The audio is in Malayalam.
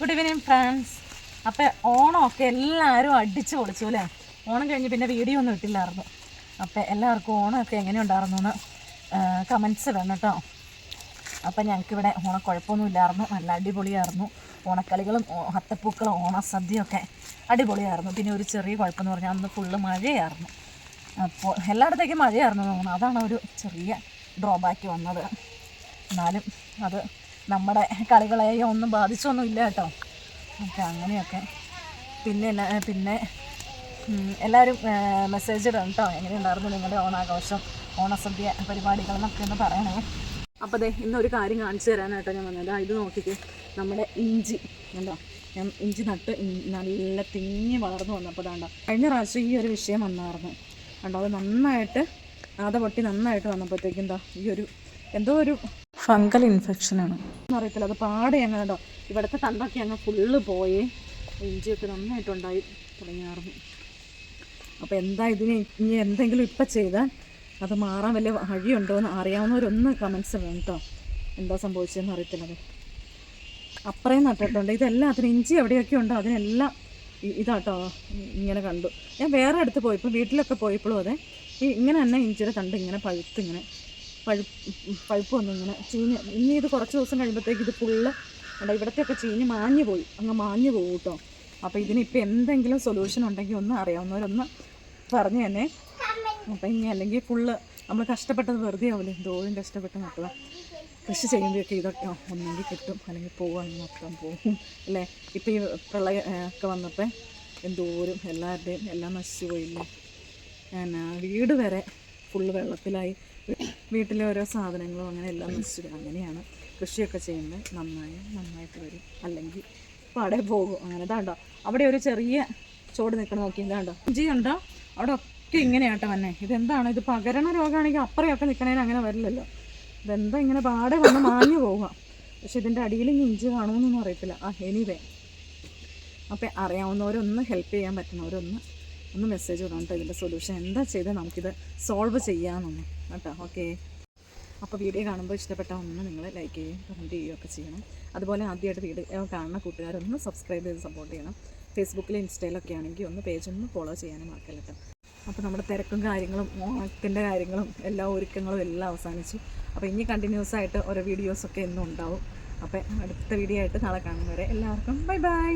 Good evening friends. അപ്പോൾ ഓണമൊക്കെ എല്ലാവരും അടിച്ചു പൊളിച്ചു അല്ലേ? ഓണം കഴിഞ്ഞ് പിന്നെ വീഡിയോ ഒന്നും ഇട്ടില്ലായിരുന്നു. അപ്പോൾ എല്ലാവർക്കും ഓണമൊക്കെ എങ്ങനെയുണ്ടായിരുന്നു എന്ന് കമൻറ്റ്സ് വേണം കേട്ടോ. അപ്പോൾ ഞങ്ങൾക്കിവിടെ ഓണം കുഴപ്പമൊന്നുമില്ലായിരുന്നു, നല്ല അടിപൊളിയായിരുന്നു. ഓണക്കളികളും അത്തപ്പൂക്കളും ഓണസദ്യയൊക്കെ അടിപൊളിയായിരുന്നു. പിന്നെ ഒരു ചെറിയ കുഴപ്പമെന്ന് പറഞ്ഞാൽ അന്ന് ഫുള്ള് മഴയായിരുന്നു. അപ്പോൾ എല്ലായിടത്തേക്കും മഴയായിരുന്നു തോന്നുന്നു. അതാണ് ഒരു ചെറിയ ഡ്രോബാക്ക് വന്നത്. എന്നാലും അത് നമ്മുടെ കളികളെയോ ഒന്നും ബാധിച്ചൊന്നും ഇല്ല കേട്ടോ. ഓക്കെ, അങ്ങനെയൊക്കെ. പിന്നെ എല്ലാവരും മെസ്സേജ് ഇടണം കേട്ടോ, എങ്ങനെയുണ്ടായിരുന്നു നിങ്ങളുടെ ഓണാഘോഷം, ഓണസദ്യ പരിപാടികളെന്നൊക്കെ ഒന്ന് പറയണേ. അപ്പോൾ ദേ ഇന്നൊരു കാര്യം കാണിച്ചു തരാനായിട്ടോ ഞാൻ വന്നത്. ഇത് നോക്കിയിട്ട് നമ്മുടെ ഇഞ്ചി ഉണ്ടോ, ഞാൻ ഇഞ്ചി നട്ട് നല്ല തിങ്ങി വളർന്നു വന്നപ്പോൾ ഇതാണ്ടോ, കഴിഞ്ഞ പ്രാവശ്യം ഈ ഒരു വിഷയം വന്നായിരുന്നു കണ്ടോ. അത് നന്നായിട്ട് പൊട്ടി നന്നായിട്ട് വന്നപ്പോഴത്തേക്കും എന്താ ഈ ഒരു എന്തോ ഒരു ഫംഗൽ ഇൻഫെക്ഷനാണ് എന്നറിയത്തില്ല. അത് പാടെ അങ്ങനെ കേട്ടോ, ഇവിടുത്തെ തണ്ടൊക്കെ അങ്ങ് ഫുള്ള് പോയി ഇഞ്ചിയൊക്കെ നന്നായിട്ടുണ്ടായി തുടങ്ങിയായിരുന്നു. അപ്പോൾ എന്താ ഇതിന് ഇനി എന്തെങ്കിലും ഇപ്പം ചെയ്താൽ അത് മാറാൻ വലിയ വഴിയുണ്ടോ എന്ന് അറിയാവുന്നവരൊന്ന് കമൻറ്റ്സ് വേണം കേട്ടോ. എന്താ സംഭവിച്ചതെന്ന് അറിയത്തില്ലത്. അപ്പറയും നട്ടിട്ടുണ്ട്. ഇതെല്ലാത്തിനും ഇഞ്ചി എവിടെയൊക്കെ ഉണ്ടോ അതിനെല്ലാം ഇതാട്ടോ ഇങ്ങനെ കണ്ടു. ഞാൻ വേറെ അടുത്ത് പോയപ്പോൾ വീട്ടിലൊക്കെ പോയപ്പോഴും അതെ, ഇങ്ങനെ തന്നെ ഇഞ്ചിയുടെ തണ്ട് ഇങ്ങനെ പഴുപ്പ് വന്നു ഇങ്ങനെ ചീഞ്ഞ്. ഇനി ഇത് കുറച്ച് ദിവസം കഴിയുമ്പോഴത്തേക്ക് ഇത് ഫുള്ള് ഇവിടത്തെയൊക്കെ ചീഞ്ഞ് മാഞ്ഞു പോകും കേട്ടോ. അപ്പോൾ ഇതിനിപ്പോൾ എന്തെങ്കിലും സൊല്യൂഷൻ ഉണ്ടെങ്കിൽ ഒന്ന് അറിയാവുന്നവരൊന്ന് പറഞ്ഞു തന്നെ. അപ്പം ഇനി അല്ലെങ്കിൽ ഫുള്ള് നമ്മൾ കഷ്ടപ്പെട്ടത് വെറുതെ ആവില്ലേ, എന്തോരം കഷ്ടപ്പെട്ട് നട്ടതാണ്. കൃഷി ചെയ്യുമ്പോഴൊക്കെ ഇതൊക്കെ ഒന്നെങ്കിൽ കിട്ടും, അല്ലെങ്കിൽ പോകുകയാണെങ്കിൽ മൊത്തം പോകും അല്ലേ. ഇപ്പോൾ ഈ പ്രളയം ഒക്കെ വന്നപ്പോൾ എന്തോരം എല്ലാവരുടെയും എല്ലാം നശിച്ചു പോയില്ലേ. ഞാൻ വീട് വരെ ഫുള്ള് വെള്ളത്തിലായി, വീട്ടിലെ ഓരോ സാധനങ്ങളും അങ്ങനെ എല്ലാം നശിച്ചു. അങ്ങനെയാണ് കൃഷിയൊക്കെ ചെയ്യുമ്പോൾ നന്നായിട്ട് വരും, അല്ലെങ്കിൽ പാടെ പോകും. അങ്ങനെ ഇതാണ്ടോ അവിടെ ഒരു ചെറിയ ചോട് നിൽക്കണം, നോക്കി ഇതാണ്ടോ ഇഞ്ചി ഉണ്ടോ അവിടെ ഒക്കെ ഇങ്ങനെയാട്ടോ വന്നെ. ഇതെന്താണ്, ഇത് പകരണ രോഗമാണെങ്കിൽ അപ്പുറയൊക്കെ നിൽക്കണേന് അങ്ങനെ വരില്ലല്ലോ. ഇതെന്താ ഇങ്ങനെ പാടെ വന്ന് മാഞ്ഞു പോവുക. പക്ഷെ ഇതിൻ്റെ അടിയിൽ ഇനി ഇഞ്ചി കാണുമെന്നൊന്നും അറിയത്തില്ല. എനിവേ, അപ്പം അറിയാവുന്നവരൊന്ന് ഹെൽപ്പ് ചെയ്യാൻ പറ്റുന്നവരൊന്ന് മെസ്സേജ് വിടണം കേട്ടോ. ഇതിൻ്റെ സൊല്യൂഷൻ എന്താ ചെയ്താൽ നമുക്കിത് സോൾവ് ചെയ്യാമെന്നൊന്ന് കേട്ടോ. ഓക്കെ, അപ്പോൾ വീഡിയോ കാണുമ്പോൾ ഇഷ്ടപ്പെട്ട ഒന്ന് നിങ്ങൾ ലൈക്ക് ചെയ്യുകയും കമൻറ്റ് ചെയ്യുകയൊക്കെ ചെയ്യണം. അതുപോലെ ആദ്യമായിട്ട് വീഡിയോ കാണുന്ന കൂട്ടുകാരൊന്ന് സബ്സ്ക്രൈബ് ചെയ്ത് സപ്പോർട്ട് ചെയ്യണം. ഫേസ്ബുക്കിലും ഇൻസ്റ്റയിലൊക്കെ ആണെങ്കിൽ പേജൊന്ന് ഫോളോ ചെയ്യാനും മറക്കല്ല കേട്ടോ. അപ്പോൾ നമ്മുടെ തിരക്കും കാര്യങ്ങളും ഓണത്തിൻ്റെ കാര്യങ്ങളും എല്ലാ ഒരുക്കങ്ങളും എല്ലാം അവസാനിച്ചു. അപ്പോൾ ഇനി കണ്ടിന്യൂസ് ആയിട്ട് ഓരോ വീഡിയോസൊക്കെ എന്നും ഉണ്ടാവും. അപ്പോൾ അടുത്ത വീഡിയോ ആയിട്ട് നാളെ കാണുന്നവരെ എല്ലാവർക്കും ബൈ ബൈ.